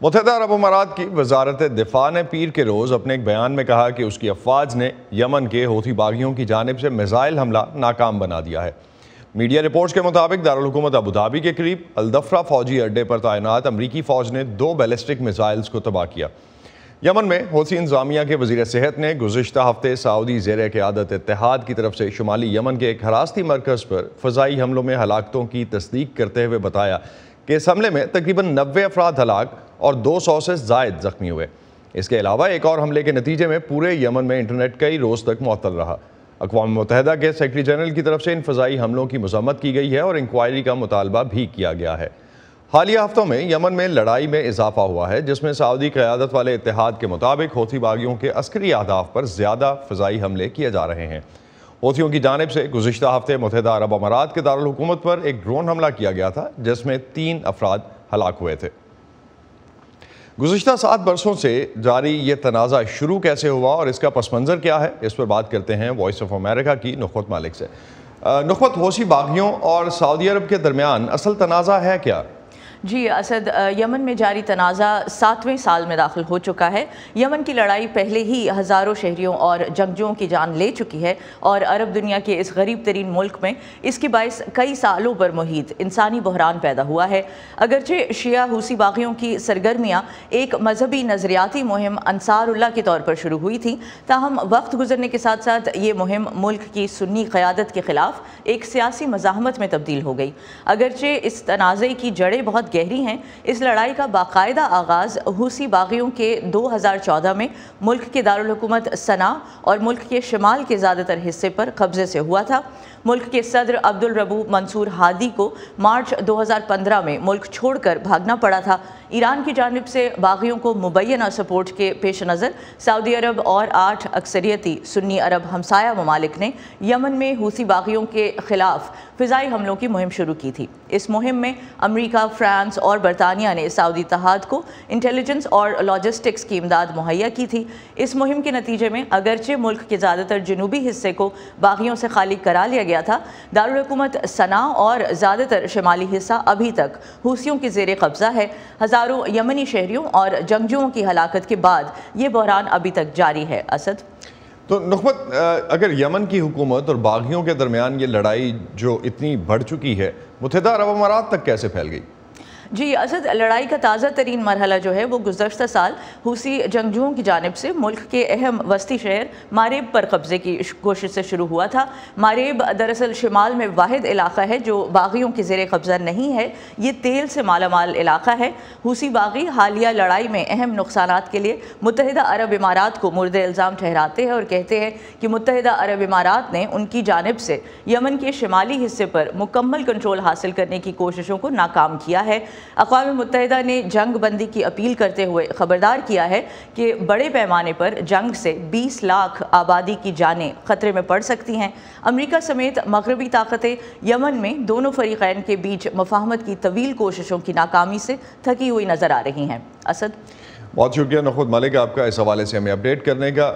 متحدہ عرب امارات کی وزارت دفاع نے پیر کے روز اپنے ایک بیان میں کہا کہ اس کی افواج نے یمن کے حوثی باغیوں کی جانب سے میزائل حملہ ناکام بنا دیا ہے۔ میڈیا رپورٹس کے مطابق دارالحکومت ابوظہبی کے قریب الدفرہ فوجی اڈے پر تعینات امریکی فوج نے 2 بیلسٹک میزائلز کو تباہ کیا۔ یمن میں حوثی انتظامیہ کے وزیر صحت نے گزشتہ ہفتے سعودی زیر قیادت اتحاد کی طرف سے شمالی یمن کے ایک حراستی مرکز پر فضائی حملوں میں ہلاکتوں کی تصدیق کرتے ہوئے بتایا کہ اس حملے میں تقریباً 90 افراد ہلاک اور 200 سے زائد زخمی ہوئے۔ اس کے علاوہ ایک اور حملے کے نتیجے میں پورے یمن میں انٹرنیٹ کئی روز تک معطل رہا۔ اقوام متحدہ کے سیکرٹری جنرل کی طرف سے ان فضائی حملوں کی مذمت کی گئی ہے اور انکوائری کا مطالبہ بھی کیا گیا ہے۔ حالیہ ہفتوں میں یمن میں لڑائی میں اضافہ ہوا ہے، جس میں سعودی قیادت والے اتحاد کے مطابق حوثی باغیوں کے عسکری اہداف پر زیادہ فضائی حملے کیے جا رہے ہیں۔ حوثیوں کی جانب سے گزشتہ ہفتے متحدہ عرب امارات کے دارالحکومت پر ایک ڈرون حملہ کیا گیا تھا، جس میں 3 افراد ہلاک ہوئے تھے۔ گزشتہ 7 برسوں سے جاری یہ تنازع شروع کیسے ہوا اور اس کا پس منظر کیا ہے، اس پر بات کرتے ہیں وائس آف امریکہ کی نخبت مالک سے۔ نخبت، حوثی باغیوں اور سعودی عرب کے درمیان اصل تنازع ہے کیا؟ جی اسد، یمن میں جاری تنازع 7ویں سال میں داخل ہو چکا ہے۔ یمن کی لڑائی پہلے ہی ہزاروں شہریوں اور جنگجوؤں کی جان لے چکی ہے اور عرب دنیا کے اس غریب ترین ملک میں اس کے باعث کئی سالوں پر محیط انسانی بحران پیدا ہوا ہے۔ اگرچہ شیعہ حوثی باغیوں کی سرگرمیاں ایک مذہبی نظریاتی مہم انصار اللہ کے طور پر شروع ہوئی تھی، تاہم وقت گزرنے کے ساتھ ساتھ یہ مہم ملک کی سنی قیادت کے خلاف ایک سیاسی مزاحمت میں تبدیل ہو گئی۔ اگرچہ اس تنازع کی جڑیں بہت گہری ہیں، اس لڑائی کا باقاعدہ آغاز حوثی باغیوں کے 2014 میں ملک کے دارالحکومت صنعا اور ملک کے شمال کے زیادہ تر حصے پر قبضے سے ہوا تھا۔ ملک کے صدر عبدالربو منصور ہادی کو مارچ 2015 میں ملک چھوڑ کر بھاگنا پڑا تھا۔ ایران کی جانب سے باغیوں کو مبینہ سپورٹ کے پیش نظر سعودی عرب اور 8 اکثریتی سنی عرب ہمسایہ ممالک نے یمن میں حوثی باغیوں کے خلاف فضائی حملوں کی مہم شروع کی تھی۔ اس مہم میں امریکہ، فرانس اور برطانیہ نے سعودی اتحاد کو انٹیلیجنس اور لاجسٹکس کی امداد مہیا کی تھی۔ اس مہم کے نتیجے میں اگرچہ ملک کے زیادہ تر جنوبی حصے کو باغیوں سے خالی کرا لیا گیا تھا، دارالحکومت صنعا اور زیادہ تر شمالی حصہ ابھی تک حوثیوں کے زیر قبضہ ہے۔ ہزاروں یمنی شہریوں اور جنگجوؤں کی ہلاکت کے بعد یہ بحران ابھی تک جاری ہے۔ اسد، تو نخبت، اگر یمن کی حکومت اور باغیوں کے درمیان یہ لڑائی جو اتنی بڑھ چکی ہے، متحدہ عرب امارات تک کیسے پھیل گئی؟ جی اسد، لڑائی کا تازہ ترین مرحلہ جو ہے وہ گزشتہ سال حوثی جنگجوؤں کی جانب سے ملک کے اہم وسطی شہر ماریب پر قبضے کی کوشش سے شروع ہوا تھا۔ ماریب دراصل شمال میں واحد علاقہ ہے جو باغیوں کے زیر قبضہ نہیں ہے، یہ تیل سے مالا مال علاقہ ہے۔ حوثی باغی حالیہ لڑائی میں اہم نقصانات کے لیے متحدہ عرب امارات کو مورد الزام ٹھہراتے ہیں اور کہتے ہیں کہ متحدہ عرب امارات نے ان کی جانب سے یمن کے شمالی حصے پر مکمل کنٹرول حاصل کرنے کی کوششوں کو ناکام کیا ہے۔ اقوام متحدہ نے جنگ بندی کی اپیل کرتے ہوئے خبردار کیا ہے کہ بڑے پیمانے پر جنگ سے 20 لاکھ آبادی کی جانیں خطرے میں پڑ سکتی ہیں۔ امریکہ سمیت مغربی طاقتیں یمن میں دونوں فریقین کے بیچ مفاہمت کی طویل کوششوں کی ناکامی سے تھکی ہوئی نظر آ رہی ہیں۔ اسد، بہت شکریہ نخبت مالک آپ کا اس حوالے سے ہمیں اپڈیٹ کرنے کا۔